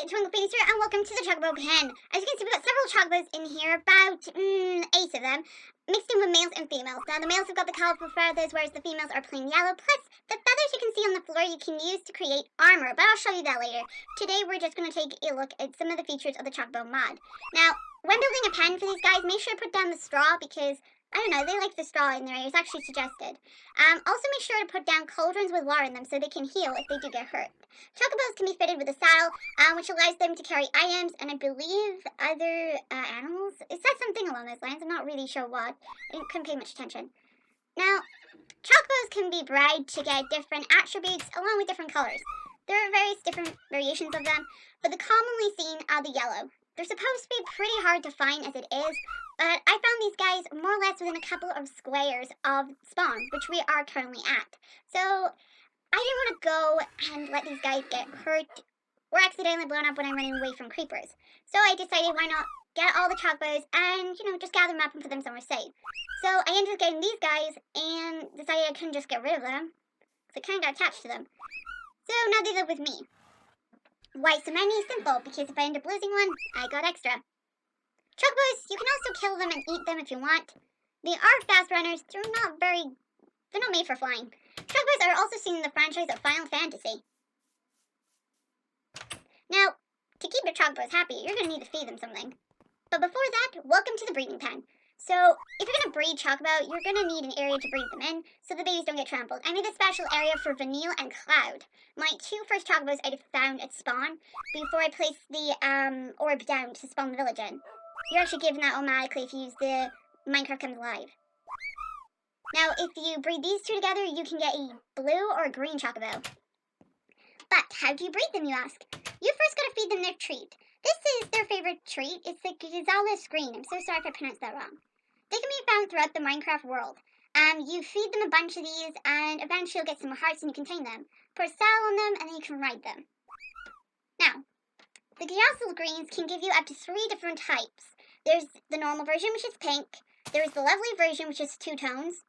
TwinklePhoenix here, and welcome to the Chocobo pen. As you can see, we've got several Chocobos in here, about 8 of them, mixed in with males and females. Now, the males have got the colourful feathers, whereas the females are plain yellow. Plus, the feathers you can see on the floor you can use to create armor, but I'll show you that later. Today, we're just going to take a look at some of the features of the Chocobo mod. Now, when building a pen for these guys, make sure to put down the straw because, I don't know, they like the straw in there. It's actually suggested. Also, make sure to put down cauldrons with water in them so they can heal if they do get hurt. Chocobos can be fitted with a saddle, which allows them to carry items and I believe other animals. It says something along those lines. I'm not really sure what. I couldn't pay much attention. Now, Chocobos can be bred to get different attributes along with different colors. There are various different variations of them, but the commonly seen are the yellow. They're supposed to be pretty hard to find as it is, but I found these guys more or less within a couple of squares of spawn, which we are currently at. So I didn't want to go and let these guys get hurt or accidentally blown up when I'm running away from creepers. So I decided why not get all the Chocobos and, just gather them up and put them somewhere safe. So I ended up getting these guys and decided I couldn't just get rid of them, because I kind of got attached to them. So now they live with me. Why so many? Simple, because if I end up losing one, I got extra. Chocobos, you can also kill them and eat them if you want. They are fast runners, they're not made for flying. Chocobos are also seen in the franchise of Final Fantasy. Now, to keep your Chocobos happy, you're going to need to feed them something. But before that, welcome to the breeding pen. So, if you're going to breed Chocobo, you're going to need an area to breed them in, so the babies don't get trampled. I made a special area for Vanille and Cloud. My two first Chocobos I found at spawn, before I placed the orb down to spawn the village in. You're actually given that automatically if you use the Minecraft Comes Alive. Now, if you breed these two together, you can get a blue or a green Chocobo. But, how do you breed them, you ask? You first gotta feed them their treat. This is their favorite treat. It's the Gazelle green. I'm so sorry if I pronounced that wrong. They can be found throughout the Minecraft world. You feed them a bunch of these, and eventually you'll get some hearts and you can tame them. Put a saddle on them, and then you can ride them. Now, the Gazelle greens can give you up to 3 different types. There's the normal version, which is pink. There's the lovely version, which is 2 tones,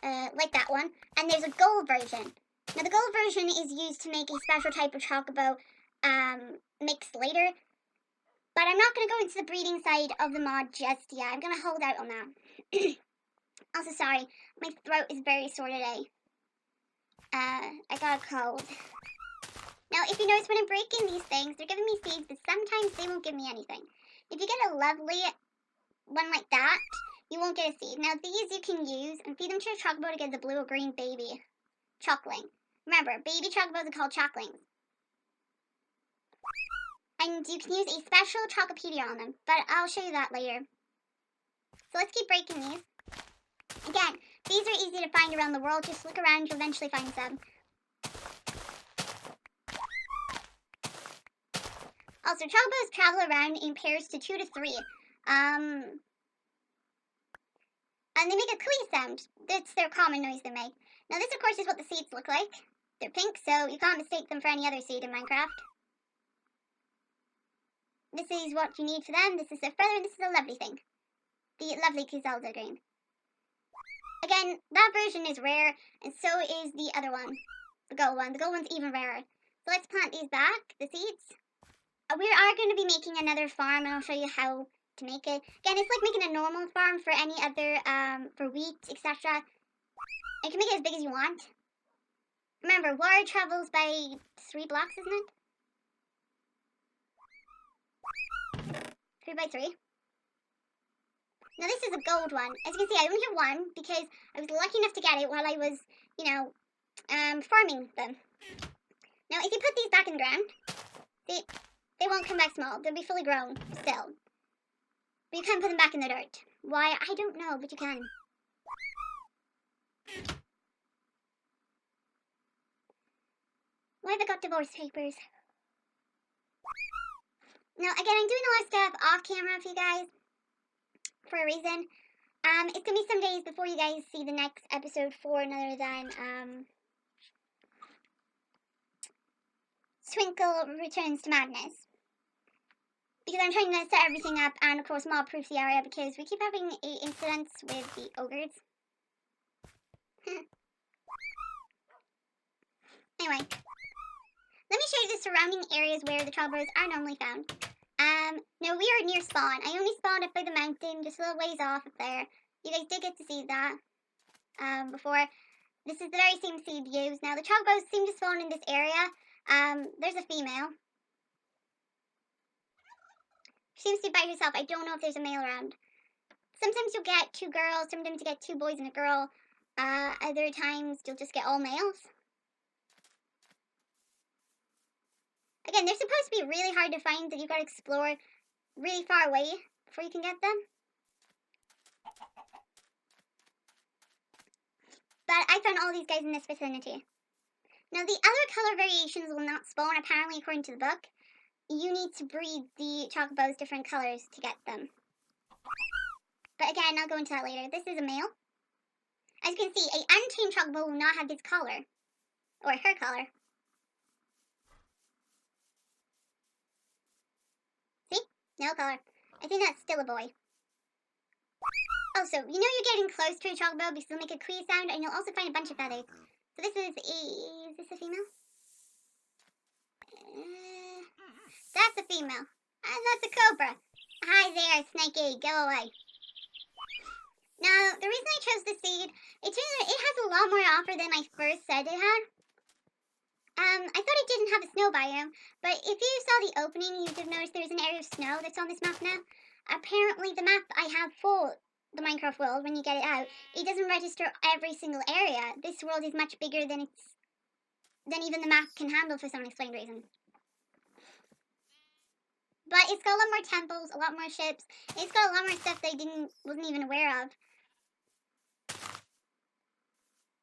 like that one. And there's a gold version. Now, the gold version is used to make a special type of Chocobo mix later. But I'm not going to go into the breeding side of the mod just yet. I'm going to hold out on that. Also, sorry, my throat is very sore today. I got a cold. Now, if you notice when I'm breaking these things, they're giving me seeds, but sometimes they won't give me anything. If you get a lovely one like that, you won't get a seed. Now, these you can use and feed them to your Chocobo to get the blue or green baby Chockling. Remember, baby Chocobos are called Chocklings. And you can use a special Chocopedia on them, but I'll show you that later. So let's keep breaking these. Again, these are easy to find around the world. Just look around, you'll eventually find some. Also, Chocobos travel around in pairs to 2 to 3. And they make a cooey sound. That's their common noise they make. Now this, of course, is what the seeds look like. They're pink, so you can't mistake them for any other seed in Minecraft. This is what you need for them. This is their feather, and this is a lovely thing. The lovely Gazelle green. Again, that version is rare, and so is the other one. The gold one. The gold one's even rarer. So let's plant these back, the seeds. We are going to be making another farm, and I'll show you how to make it. Again, it's like making a normal farm for any other, for wheat, etc. You can make it as big as you want. Remember, water travels by 3 blocks, isn't it? 3 by 3. Now this is a gold one. As you can see, I only have one because I was lucky enough to get it while I was, farming them. Now, if you put these back in the ground, they won't come back small. They'll be fully grown still. But you can put them back in the dirt. Why? I don't know, but you can. Why have I got divorce papers? Now, again, I'm doing a lot of stuff off camera for you guys for a reason. It's going to be some days before you guys see the next episode for none other than, Twinkle returns to madness. Because I'm trying to set everything up and, of course, mob-proof the area because we keep having incidents with the ogres. Anyway, let me show you the surrounding areas where the Chocobos are normally found. Now we are near spawn. I only spawned up by the mountain, just a little ways off up there. You guys did get to see that before. This is the very same seed used. Now the Chocobos seem to spawn in this area. There's a female. She seems to be by herself. I don't know if there's a male around. Sometimes you'll get 2 girls, sometimes you get 2 boys and a girl. Other times you'll just get all males. Again, they're supposed to be really hard to find, that you've got to explore really far away before you can get them. But I found all these guys in this vicinity. Now, the other color variations will not spawn, apparently, according to the book. You need to breed the Chocobos different colors to get them. But again, I'll go into that later. This is a male. As you can see, an untamed Chocobo will not have his color. Or her color. See? No color. I think that's still a boy. Also, you know you're getting close to a Chocobo because they'll make a clee sound and you'll also find a bunch of feathers. So this is this a female? That's a female. And that's a cobra. Hi there, Snakey, go away. Now, the reason I chose the seed, it has a lot more offer than I first said it had. I thought it didn't have a snow biome, but if you saw the opening, you'd have noticed there's an area of snow that's on this map now. Apparently, the map I have for the Minecraft world, when you get it out, it doesn't register every single area. This world is much bigger than even the map can handle for some unexplained reason. But it's got a lot more temples, a lot more ships. It's got a lot more stuff that I wasn't even aware of.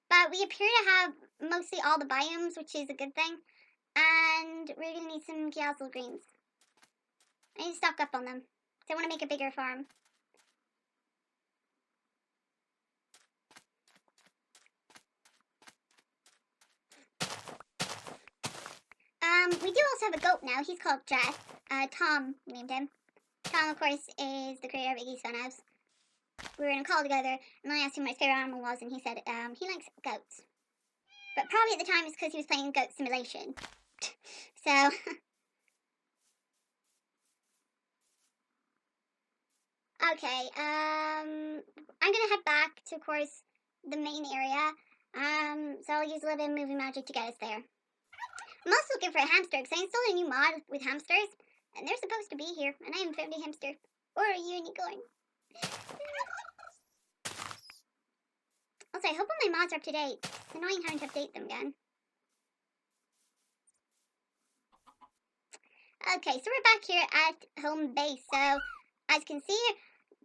But we appear to have mostly all the biomes, which is a good thing. And we're going to need some Gyazal greens. I need to stock up on them. So I want to make a bigger farm. We do also have a goat now. He's called Jeff. Tom named him. Tom, of course, is the creator of Iggy's Funhouse. We were in a call together, and I asked him what his favorite animal was, and he said he likes goats. But probably at the time it's because he was playing Goat Simulation. So, okay, I'm gonna head back to, of course, the main area. So I'll use a little bit of movie magic to get us there. I'm also looking for a hamster, because I installed a new mod with hamsters, and they're supposed to be here, and I haven't found a hamster or a unicorn. Also, I hope all my mods are up to date. It's annoying having to update them again. Okay, so we're back here at home base. So, as you can see,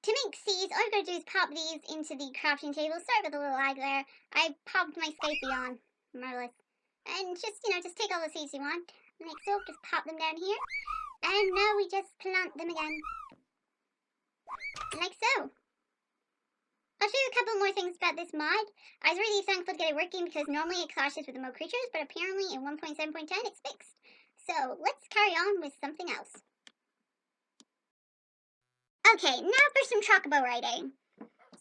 to make seeds, all you gotta do is pop these into the crafting table. Sorry about the little lag there. I popped my Skypey on. Marvelous. And just take all the seeds you want. Like so, just pop them down here. And now we just plant them again. Like so. I'll show you a couple more things about this mod. I was really thankful to get it working because normally it clashes with the mode creatures, but apparently in 1.7.10 it's fixed. So let's carry on with something else. Okay, now for some Chocobo riding.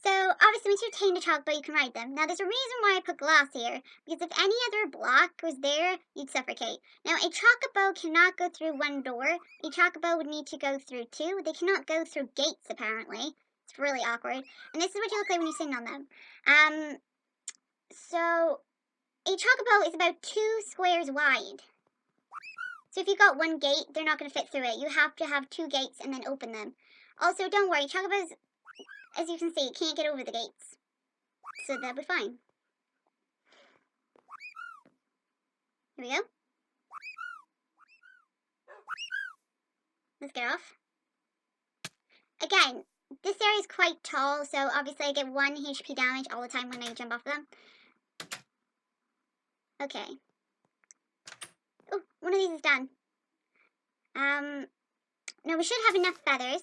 So, obviously, once you've tamed a Chocobo, you can ride them. Now, there's a reason why I put glass here, because if any other block was there, you'd suffocate. Now, a Chocobo cannot go through one door. A Chocobo would need to go through 2. They cannot go through gates, apparently. It's really awkward. And this is what you look like when you're sitting on them. So, a Chocobo is about 2 squares wide. So, if you've got one gate, they're not going to fit through it. You have to have 2 gates and then open them. Also, don't worry, Chocobos, as you can see, can't get over the gates. So that'll be fine. Here we go. Let's get off. Again, this area is quite tall, so obviously I get 1 HP damage all the time when I jump off them. Okay. Oh, one of these is done. Now we should have enough feathers.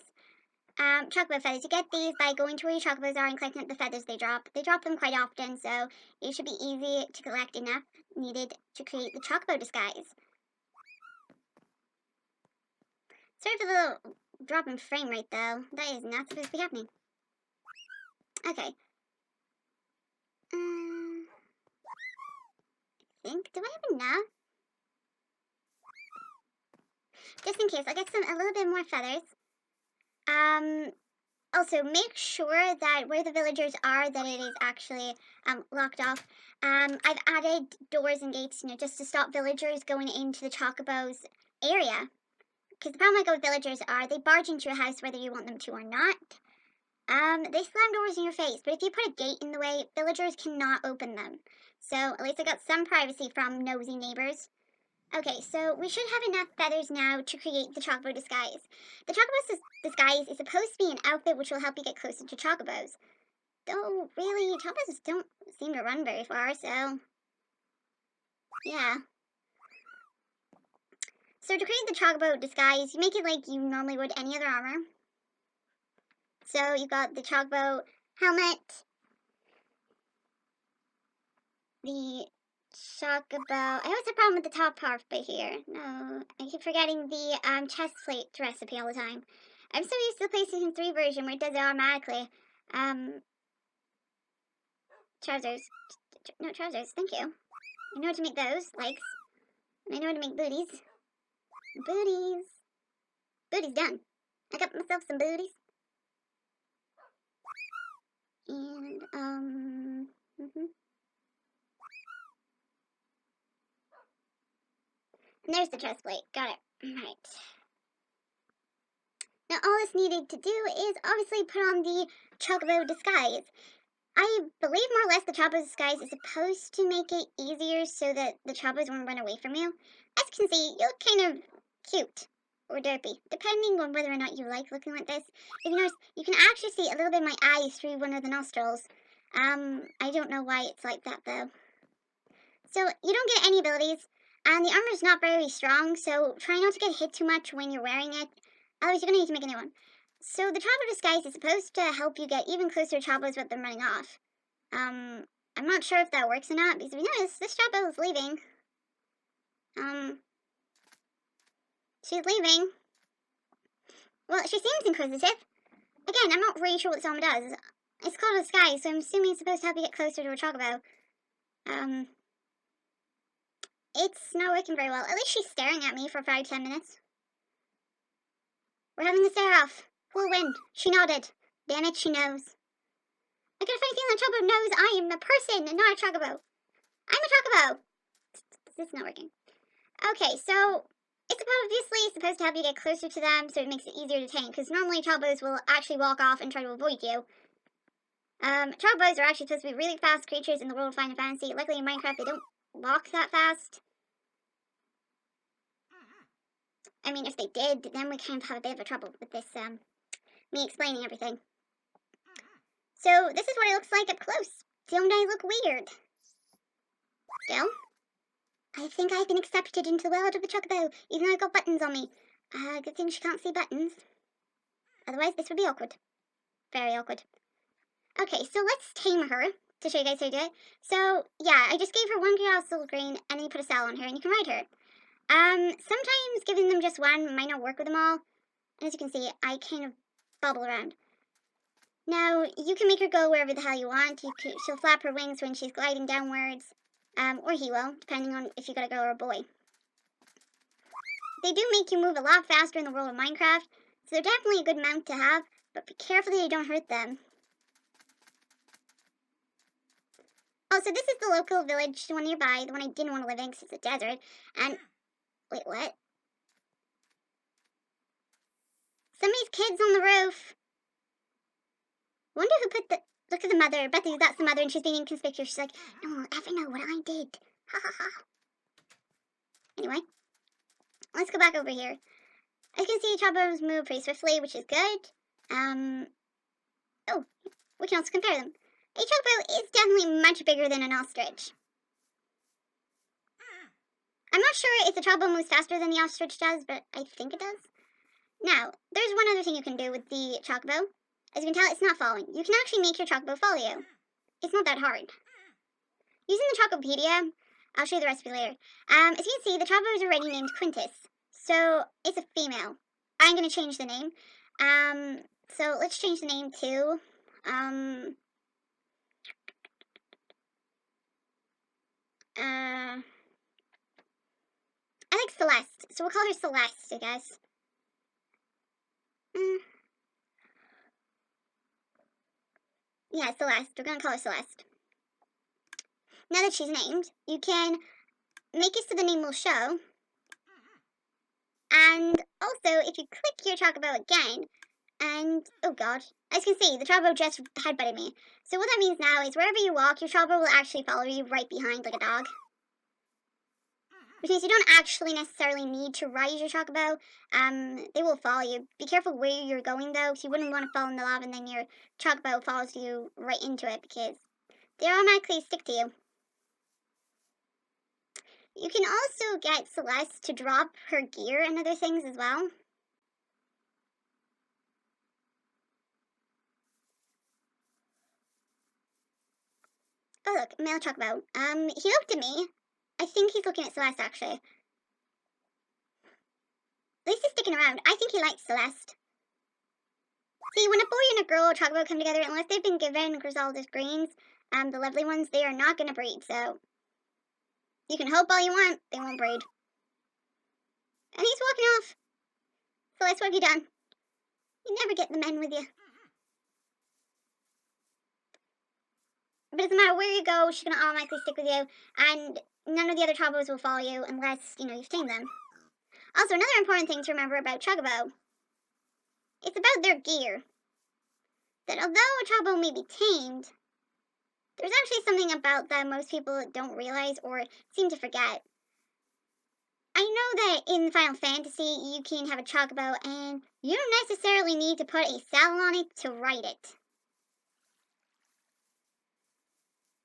Chocobo feathers. You get these by going to where your Chocobos are and collecting up the feathers they drop. They drop them quite often, so it should be easy to collect enough needed to create the Chocobo disguise. Sorry for the little drop in frame rate, though. That is not supposed to be happening. Okay. I think. Do I have enough? Just in case, I'll get a little bit more feathers. Also, make sure that where the villagers are, that it is actually locked off. I've added doors and gates, just to stop villagers going into the Chocobos area. Because the problem I go with villagers are they barge into your house whether you want them to or not. They slam doors in your face, but if you put a gate in the way, villagers cannot open them. So at least I got some privacy from nosy neighbors. Okay, so we should have enough feathers now to create the Chocobo disguise. The Chocobo disguise is supposed to be an outfit which will help you get closer to Chocobos. Though, really, Chocobos don't seem to run very far, so... yeah. So to create the Chocobo disguise, you make it like you normally would any other armor. So you've got the Chocobo helmet, the Chocobo. I always have a problem with the top part right here. No, I keep forgetting the chest plate recipe all the time. I'm so used to the PlayStation 3 version where it does it automatically. Trousers. No, trousers, thank you. I know how to make those, legs. And I know how to make booties. Booties. Booties done. I got myself some booties. And, And there's the chest plate. Got it. Right. Now all this needed to do is obviously put on the Chocobo disguise. I believe more or less the Chocobo disguise is supposed to make it easier so that the Chocobos won't run away from you. As you can see, you look kind of cute or derpy, depending on whether or not you like looking like this. If you notice, you can actually see a little bit of my eyes through one of the nostrils. I don't know why it's like that though. So you don't get any abilities, and the armor is not very strong, so try not to get hit too much when you're wearing it. Otherwise, you're going to need to make a new one. So the Chocobo disguise is supposed to help you get even closer to Chocobos with them running off. I'm not sure if that works or not, because if you notice, this Chocobo is leaving. She's leaving. Well, she seems inquisitive. Again, I'm not really sure what this armor does. It's called a disguise, so I'm assuming it's supposed to help you get closer to a Chocobo. It's not working very well. At least she's staring at me for 5-10 minutes. We're having the stare off. Who will win? She nodded. Damn it, she knows. I get a funny feeling that Chocobo knows I am a person and not a Chocobo. I'm a Chocobo. This is not working. Okay, so it's obviously supposed to help you get closer to them, so it makes it easier to tame, because normally Chocobos will actually walk off and try to avoid you. Chocobos are actually supposed to be really fast creatures in the world of Final Fantasy. Luckily in Minecraft they don't walk that fast. I mean, if they did, then we kind of have a bit of a trouble with this, me explaining everything. So, this is what it looks like up close. Don't I look weird? Still? I think I've been accepted into the world of the Chocobo, even though I've got buttons on me. Good thing she can't see buttons. Otherwise, this would be awkward. Very awkward. Okay, so let's tame her, to show you guys how to do it. So, yeah, I just gave her 1 curiosity green, and then you put a cell on her, and you can ride her. Sometimes giving them just one might not work with them all. And as you can see, I kind of bobble around. Now, you can make her go wherever the hell you want. She'll flap her wings when she's gliding downwards. Or he will, depending on if you got a girl or a boy. They do make you move a lot faster in the world of Minecraft, so they're definitely a good mount to have, but be careful that you don't hurt them. Also, this is the local village, the one nearby, the one I didn't want to live in because it's a desert, and... wait, what? Somebody's kids on the roof. Wonder who put the... Look at the mother. I bet that's the mother and she's being inconspicuous. She's like, no one will ever know what I did. Ha ha ha. Anyway, let's go back over here. As you can see, Chocobos move pretty swiftly, which is good. Oh, we can also compare them. A Chocobo is definitely much bigger than an ostrich. I'm not sure if the Chocobo moves faster than the ostrich does, but I think it does. Now, there's one other thing you can do with the Chocobo. As you can tell, it's not following. You can actually make your Chocobo follow you. It's not that hard. Using the Chocopedia, I'll show you the recipe later. As you can see, the Chocobo is already named Quintus. So, it's a female. I'm going to change the name. So let's change the name to, I like Celeste, so we'll call her Celeste, I guess. Yeah, Celeste. We're gonna call her Celeste. Now that she's named, you can make it so the name will show. And also, if you click your Chocobo again, and, oh god, as you can see, the Chocobo just headbutted me. So what that means now is wherever you walk, your Chocobo will actually follow you right behind like a dog. Which means you don't actually necessarily need to ride your Chocobo. They will follow you. Be careful where you're going though, because you wouldn't want to fall in the lava and then your Chocobo follows you right into it, because they automatically stick to you. You can also get Celeste to drop her gear and other things as well. Oh look, male Chocobo. He looked at me. I think he's looking at Celeste actually. At least he's sticking around. I think he likes Celeste. See, when a boy and a girl Chocobo come together, unless they've been given Griselda's greens, the lovely ones, they are not going to breed, so you can hope all you want, they won't breed. And he's walking off. Celeste, what have you done? You never get the men with you. But it doesn't matter where you go, she's going to automatically stick with you, and none of the other Chocobos will follow you unless, you've tamed them. Also, another important thing to remember about Chocobo, it's about their gear. That although a Chocobo may be tamed, there's actually something about them most people don't realize or seem to forget. I know that in Final Fantasy you can have a Chocobo and you don't necessarily need to put a saddle on it to ride it.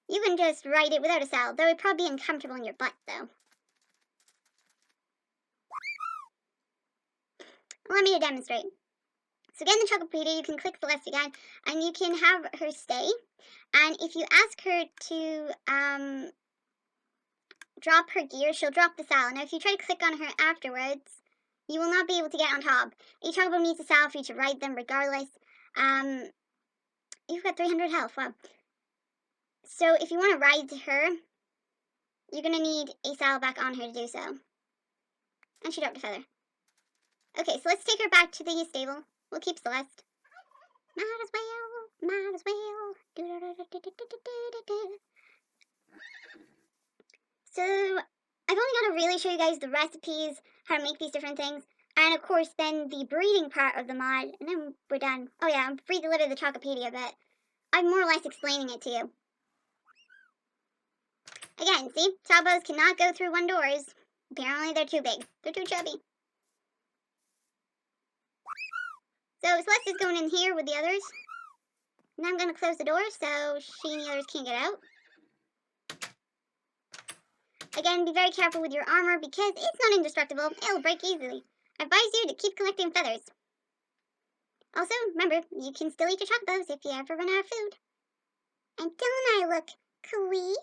You can just ride it without a saddle, though it'd probably be uncomfortable in your butt though. Allow me to demonstrate. So again, in the Chocopedia, you can click Celeste again, and you can have her stay. And if you ask her to drop her gear, she'll drop the saddle. Now, if you try to click on her afterwards, you will not be able to get on top. Each Chocobo needs a saddle for you to ride them regardless. You've got 300 health, wow. So if you want to ride her, you're going to need a saddle back on her to do so. And she dropped a feather. Okay, so let's take her back to the stable. We'll keep Celeste. Might as well, might as well. So, I've only got to really show you guys the recipes, how to make these different things, and of course then the breeding part of the mod, and then we're done. Oh yeah, I'm read the letter of the Chocopedia, but I'm more or less explaining it to you. Again, see, Chocobos cannot go through one doors. Apparently they're too big. They're too chubby. So Celeste is going in here with the others. And I'm going to close the door so she and the others can't get out. Again, be very careful with your armor because it's not indestructible. It'll break easily. I advise you to keep collecting feathers. Also, remember, you can still eat your Chocobos if you ever run out of food. And don't I look kawaii?